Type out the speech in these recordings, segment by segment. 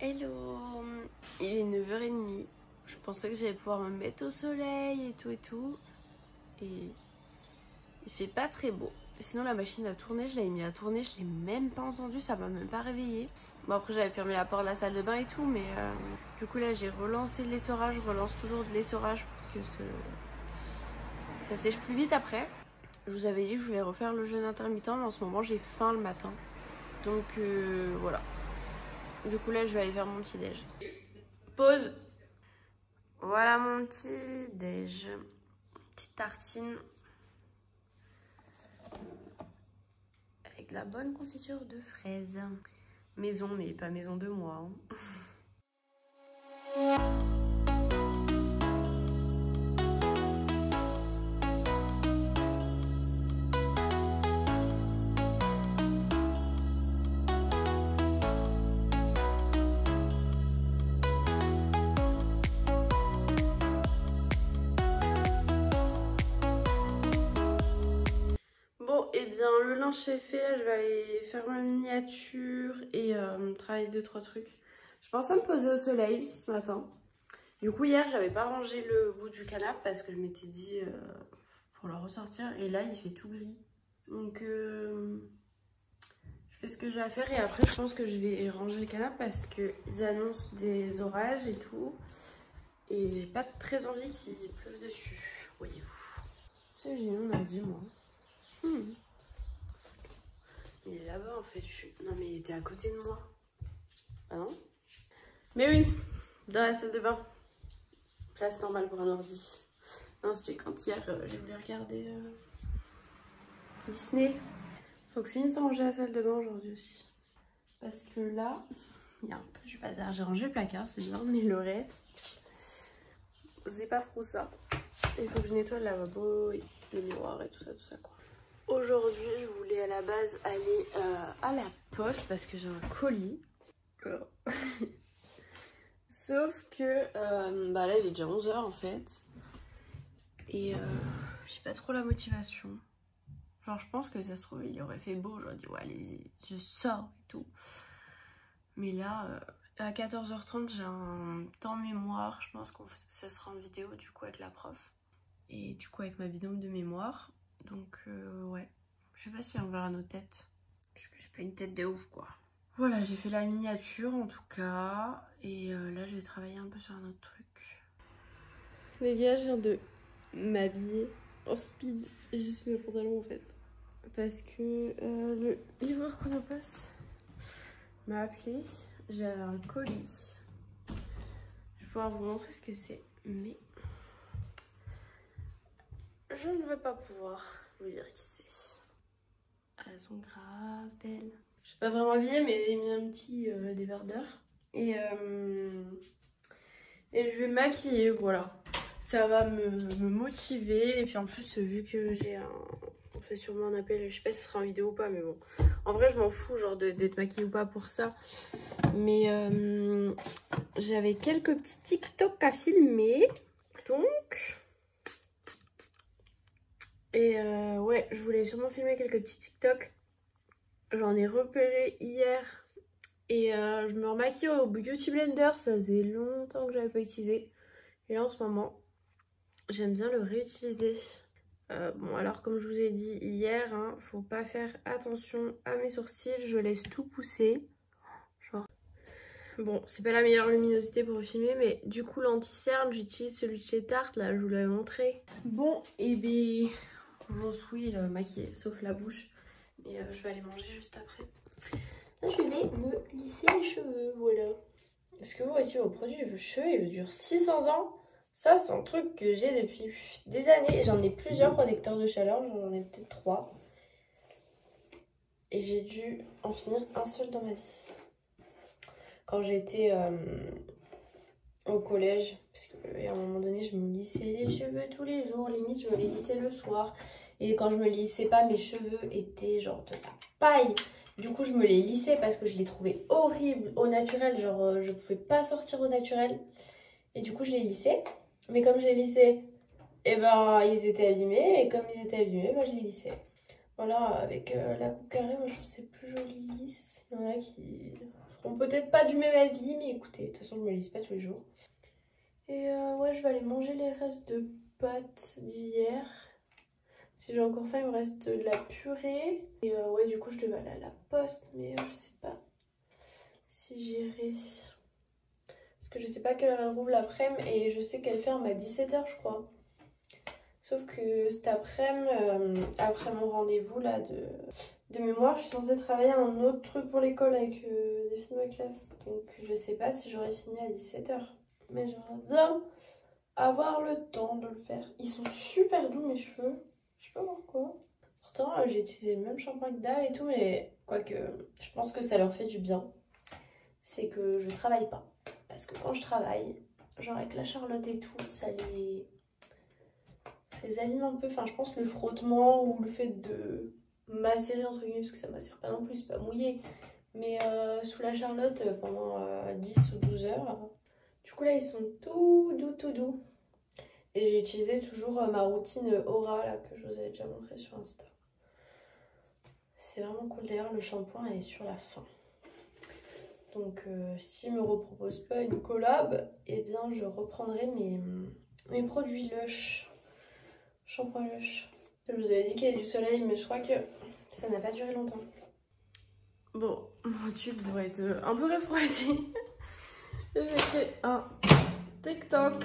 Hello, il est 9h30. Je pensais que j'allais pouvoir me mettre au soleil et tout. Et il fait pas très beau. Sinon la machine à tourner, je l'avais mis à tourner, je l'ai même pas entendu, ça m'a même pas réveillée. Bon après j'avais fermé la porte de la salle de bain et tout, mais du coup là j'ai relancé l'essorage, je relance toujours de l'essorage pour que ça sèche plus vite après. Je vous avais dit que je voulais refaire le jeûne intermittent, mais en ce moment j'ai faim le matin. Donc voilà. Du coup là je vais aller faire mon petit déj. Pause. Voilà mon petit déj. Petite tartine avec de la bonne confiture de fraises. Maison, mais pas maison de moi. Bon, et bien le linge est fait, là je vais aller faire ma miniature et travailler 2-3 trucs. Je pensais me poser au soleil ce matin. Du coup hier j'avais pas rangé le bout du canapé parce que je m'étais dit pour le ressortir, et là il fait tout gris. Donc je fais ce que j'ai à faire et après je pense que je vais ranger le canapé parce qu'ils annoncent des orages et tout. Et j'ai pas très envie qu'il pleuve dessus, voyez-vous. C'est j'ai eu un ordi moi. Il est là-bas en fait. Non mais il était à côté de moi. Ah non? Mais oui, dans la salle de bain. Place normale pour un ordi. Non, c'était quand hier j'ai voulu regarder Disney. Faut que je finisse de ranger la salle de bain aujourd'hui aussi. Parce que là, il y a un peu du bazar. J'ai rangé le placard, c'est bien, mais le reste, c'est pas trop ça. Il faut que je nettoie le lavabo, le miroir et tout ça quoi. Aujourd'hui, je voulais à la base aller à la poste parce que j'ai un colis. Sauf que bah là, il est déjà 11h en fait. Et j'ai pas trop la motivation. Genre, je pense que ça se trouve, il aurait fait beau. J'aurais dit, ouais, allez-y, je sors et tout. Mais là, à 14h30, j'ai un temps mémoire. Je pense que ça sera en vidéo du coup avec la prof. Et du coup, avec ma binôme de mémoire. Donc, ouais. Je sais pas si on verra nos têtes. Parce que j'ai pas une tête de ouf, quoi. Voilà, j'ai fait la miniature en tout cas. Et là, je vais travailler un peu sur un autre truc. Les gars, je viens de m'habiller en speed. J'ai juste mis le pantalon en fait. Parce que le livreur Chronopost m'a appelé. J'ai un colis. Je vais pouvoir vous montrer ce que c'est. Mais je ne vais pas pouvoir vous dire qui c'est. Elles sont grave belles. Je suis pas vraiment habillée, mais j'ai mis un petit débardeur. Et je vais me maquiller, voilà. Ça va me motiver. Et puis en plus, vu que j'ai un... On fait sûrement un appel, je sais pas si ce sera en vidéo ou pas, mais bon. En vrai, je m'en fous, genre, d'être maquillée ou pas pour ça. Mais j'avais quelques petits TikTok à filmer. Donc... Et ouais, je voulais sûrement filmer quelques petits TikTok. J'en ai repéré hier. Et je me remaquille au Beauty Blender. Ça faisait longtemps que j'avais pas utilisé. Et là, en ce moment, j'aime bien le réutiliser. Bon, alors comme je vous ai dit hier, hein, faut pas faire attention à mes sourcils. Je laisse tout pousser. Genre... Bon, c'est pas la meilleure luminosité pour filmer, mais du coup, l'anti-cerne, j'utilise celui de chez Tarte. Là, je vous l'avais montré. Bon, et bien... J'en suis maquillée, sauf la bouche. Mais je vais aller manger juste après. Là, je vais me lisser les cheveux, voilà. Est-ce que vous aussi, vos produits, vos cheveux, ils durent 600 ans? Ça, c'est un truc que j'ai depuis des années. J'en ai plusieurs protecteurs de chaleur, j'en ai peut-être 3. Et j'ai dû en finir un seul dans ma vie. Quand j'étais au collège, parce qu'à un moment donné, je me lissais les cheveux tous les jours. Limite, je me les lissais le soir. Et quand je me lissais pas, mes cheveux étaient genre de la paille. Du coup, je me les lissais parce que je les trouvais horribles au naturel. Genre, je pouvais pas sortir au naturel. Et du coup, je les lissais. Mais comme je les lissais, et ben, ils étaient abîmés. Et comme ils étaient abîmés, ben, je les lissais. Voilà, avec la coupe carrée, moi, je trouve que c'est plus joli lisse. Il y en a qui feront peut-être pas du même avis, mais écoutez, de toute façon je me lise pas tous les jours. Et ouais, je vais aller manger les restes de pâtes d'hier. Si j'ai encore faim, il me reste de la purée. Et ouais, du coup je devais aller à la poste, mais je sais pas si j'irai. Parce que je sais pas quelle heure elle rouvre l'après-midi et je sais qu'elle ferme à 17 h je crois. Sauf que cet après-midi, après mon rendez-vous là de mémoire, je suis censée travailler un autre truc pour l'école avec des filles de ma classe. Donc je sais pas si j'aurai fini à 17 h. Mais j'aimerais bien avoir le temps de le faire. Ils sont super doux mes cheveux. Je sais pas pourquoi. Pourtant j'ai utilisé le même shampoing que Dave et tout, mais quoique je pense que ça leur fait du bien. C'est que je travaille pas. Parce que quand je travaille, genre avec la Charlotte et tout, ça les anime un peu. Enfin, je pense le frottement ou le fait de macérer entre guillemets, parce que ça macère pas non plus, c'est pas mouillé. Mais sous la Charlotte pendant 10 ou 12 heures. Du coup là, ils sont tout doux. Et j'ai utilisé toujours ma routine Aura là, que je vous avais déjà montré sur Insta. C'est vraiment cool. D'ailleurs, le shampoing est sur la fin. Donc s'ils me reproposent pas une collab, eh bien je reprendrai mes produits Lush. Shampoing Lush. Je vous avais dit qu'il y avait du soleil, mais je crois que ça n'a pas duré longtemps. Bon, mon tube doit être un peu refroidi. J'ai fait un TikTok.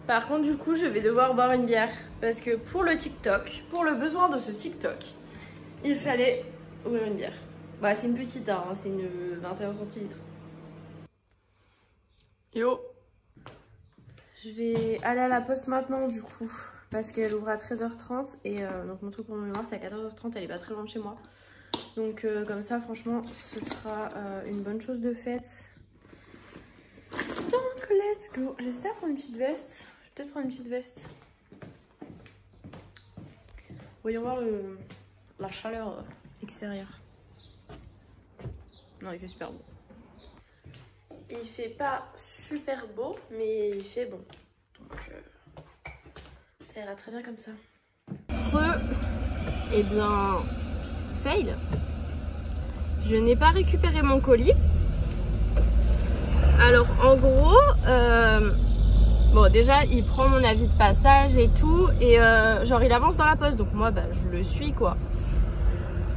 Par contre, du coup, je vais devoir boire une bière. Parce que pour le TikTok, pour le besoin de ce TikTok, il fallait ouvrir une bière. Bah, c'est une petite, hein, c'est une 21 centilitres. Yo! Je vais aller à la poste maintenant, du coup, parce qu'elle ouvre à 13h30. Et donc, mon truc pour mon mémoire, c'est à 14h30, elle est pas très loin de chez moi. Donc, comme ça, franchement, ce sera une bonne chose de faite. Donc, let's go! J'essaie de prendre une petite veste. Je vais peut-être prendre une petite veste. Voyons voir la chaleur extérieure. Non, il fait super beau. Il fait pas super beau, mais il fait bon. Donc, ça ira très bien comme ça. Eh bien, fail. Je n'ai pas récupéré mon colis. Alors, en gros, bon, déjà, il prend mon avis de passage et tout. Et genre, il avance dans la poste. Donc, moi, bah, je le suis, quoi.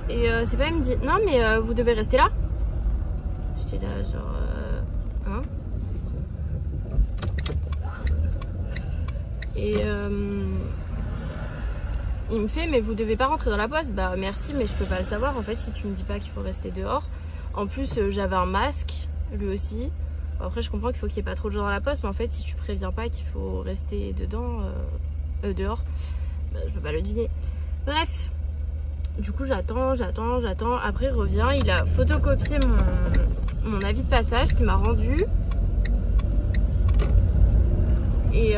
Et c'est pas, il me dit, non, mais vous devez rester là. J'étais là genre hein. Et il me fait mais vous devez pas rentrer dans la poste. Bah merci mais je peux pas le savoir en fait si tu me dis pas qu'il faut rester dehors. En plus j'avais un masque lui aussi. Après je comprends qu'il faut qu'il y ait pas trop de gens dans la poste, mais en fait si tu préviens pas qu'il faut rester dedans dehors, bah, je peux pas le deviner. Bref, du coup j'attends. Après il revient, il a photocopié mon avis de passage qu'il m'a rendu. Et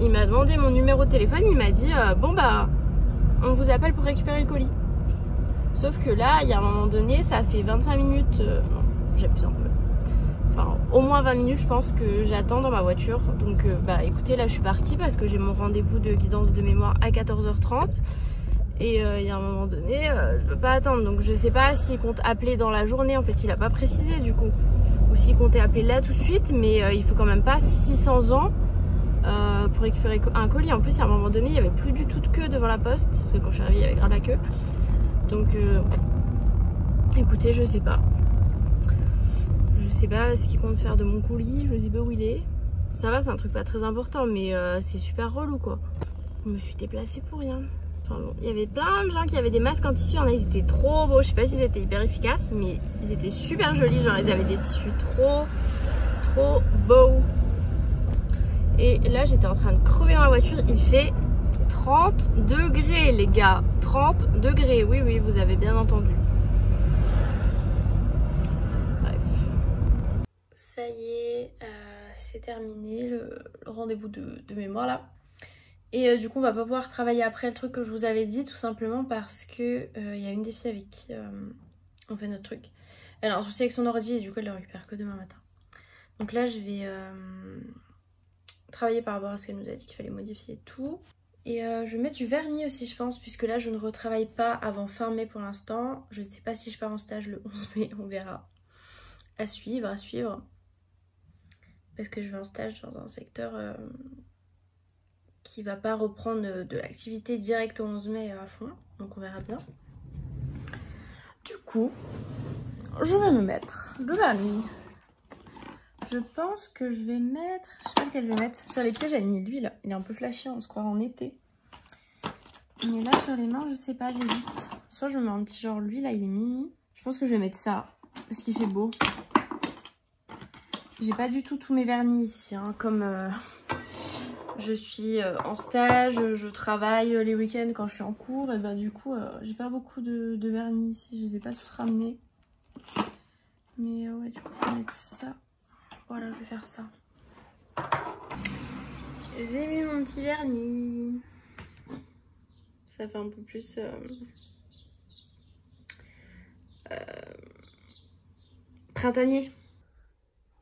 il m'a demandé mon numéro de téléphone. Il m'a dit bon bah on vous appelle pour récupérer le colis. Sauf que là il y a un moment donné, ça fait 25 minutes, non j'abuse un peu, enfin au moins 20 minutes je pense que j'attends dans ma voiture. Donc bah écoutez, là je suis partie parce que j'ai mon rendez-vous de guidance de mémoire à 14h30. Et il y a un moment donné, je peux pas attendre. Donc je sais pas s'il compte appeler dans la journée. En fait, il a pas précisé du coup. Ou s'il comptait appeler là tout de suite. Mais il faut quand même pas 600 ans pour récupérer un colis. En plus, à un moment donné, il y avait plus du tout de queue devant la poste. Parce que quand je suis arrivée, il y avait grave la queue. Donc écoutez, je sais pas. Je sais pas ce qu'il compte faire de mon colis. Je sais pas où il est. Ça va, c'est un truc pas très important. Mais c'est super relou quoi. Je me suis déplacée pour rien. Enfin bon, il y avait plein de gens qui avaient des masques en tissu. Il y en a, ils étaient trop beaux. Je sais pas s'ils étaient hyper efficaces, mais ils étaient super jolis. Genre, ils avaient des tissus trop beaux. Et là, j'étais en train de crever dans la voiture. Il fait 30 degrés, les gars. 30 degrés. Oui, vous avez bien entendu. Bref. Ça y est, c'est terminé le rendez-vous de mémoire là. Et du coup on va pas pouvoir travailler après le truc que je vous avais dit, tout simplement parce que y a une des filles avec qui on fait notre truc. Elle a un souci avec son ordi et du coup elle le récupère que demain matin. Donc là je vais travailler par rapport à ce qu'elle nous a dit qu'il fallait modifier tout. Et je vais mettre du vernis aussi je pense, puisque là je ne retravaille pas avant fin mai pour l'instant. Je ne sais pas si je pars en stage le 11 mai, on verra. à suivre. Parce que je vais en stage dans un secteur qui va pas reprendre de l'activité directe au 11 mai à fond. Donc on verra bien. Du coup, je vais me mettre de vernis. Je pense que je vais mettre... Je sais pas lequel je vais mettre. Sur les pieds, j'avais mis l'huile. Il est un peu flashy, on se croirait en été. Mais là, sur les mains, je sais pas, j'hésite. Soit je me mets un petit genre, lui, là, il est mimi. Je pense que je vais mettre ça, parce qu'il fait beau. J'ai pas du tout tous mes vernis ici, hein. Comme je suis en stage, je travaille les week-ends quand je suis en cours. Et ben du coup, j'ai pas beaucoup de vernis ici. Je les ai pas tous ramenés. Mais ouais, du coup, je vais mettre ça. Voilà, je vais faire ça. J'ai mis mon petit vernis. Ça fait un peu plus printanier.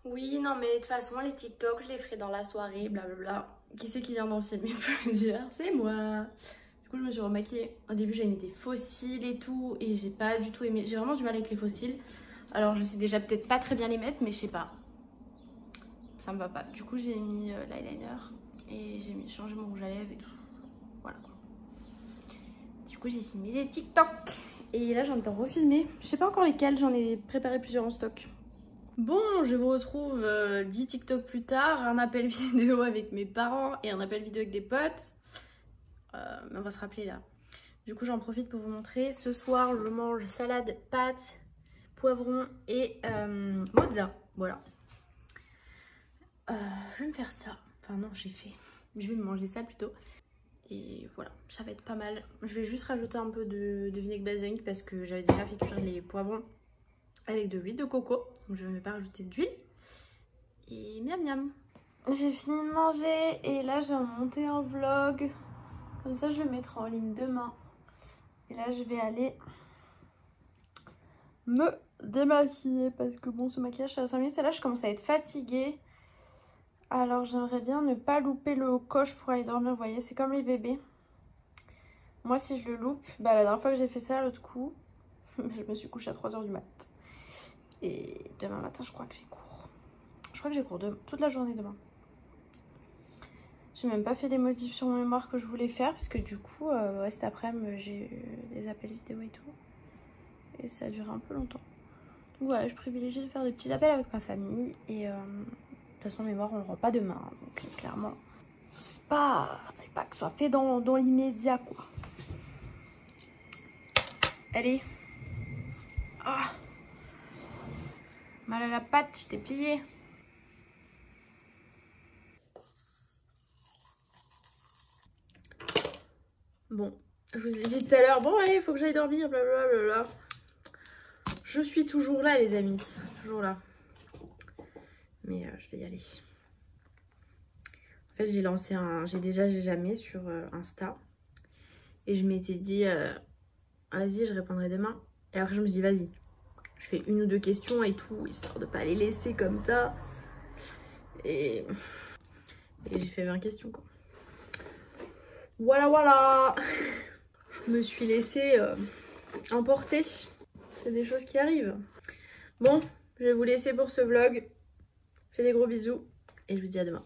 Oui, non, mais de toute façon, les TikTok, je les ferai dans la soirée, blablabla. Qui c'est qui vient d'en filmer plusieurs? C'est moi. Du coup, je me suis remaquillée. Au début, j'avais mis des fossiles et tout, et j'ai pas du tout aimé. J'ai vraiment du mal avec les fossiles. Alors, je sais déjà peut-être pas très bien les mettre, mais je sais pas. Ça me va pas. Du coup, j'ai mis l'eyeliner et j'ai changé mon rouge à lèvres et tout. Voilà quoi. Du coup, j'ai filmé les TikTok. Et là, j'en ai refilmé. Je sais pas encore lesquels, j'en ai préparé plusieurs en stock. Bon, je vous retrouve 10 TikTok plus tard, un appel vidéo avec mes parents et un appel vidéo avec des potes. Mais on va se rappeler là. Du coup, j'en profite pour vous montrer. Ce soir, je mange salade, pâtes, poivrons et mozza. Voilà. Je vais me faire ça. Enfin non, j'ai fait. Je vais me manger ça plutôt. Et voilà, ça va être pas mal. Je vais juste rajouter un peu de vinaigre balsamique parce que j'avais déjà fait cuire les poivrons avec de l'huile de coco. Donc je ne vais pas rajouter d'huile. Et miam miam. J'ai fini de manger et là j'ai monté un vlog. Comme ça je vais le mettre en ligne demain. Et là je vais aller me démaquiller parce que bon, ce maquillage c'est à 5 minutes. Et là je commence à être fatiguée. Alors j'aimerais bien ne pas louper le coche pour aller dormir. Vous voyez, c'est comme les bébés. Moi si je le loupe, bah la dernière fois que j'ai fait ça l'autre coup, je me suis couchée à 3 h du mat. Et demain matin je crois que j'ai cours. Je crois que j'ai cours toute la journée demain. J'ai même pas fait les modifs sur mon mémoire que je voulais faire parce que du coup ouais, cet après-midi j'ai eu des appels vidéo et tout. Et ça a duré un peu longtemps. Donc voilà, je privilégie de faire des petits appels avec ma famille. Et de toute façon le mémoire on le rend pas demain. Donc clairement c'est pas... Fallait pas que ce soit fait dans l'immédiat quoi. Allez. Ah, mal à la patte, je t'ai plié. Bon, je vous ai dit tout à l'heure, bon allez, il faut que j'aille dormir, blablabla. Je suis toujours là les amis, toujours là. Mais je vais y aller. En fait j'ai lancé j'ai jamais sur Insta. Et je m'étais dit, vas-y je répondrai demain. Et après je me suis dit vas-y, je fais 1 ou 2 questions et tout, histoire de pas les laisser comme ça. Et j'ai fait 20 questions quoi. Voilà. Je me suis laissée emporter. C'est des choses qui arrivent. Bon, je vais vous laisser pour ce vlog. Je fais des gros bisous et je vous dis à demain.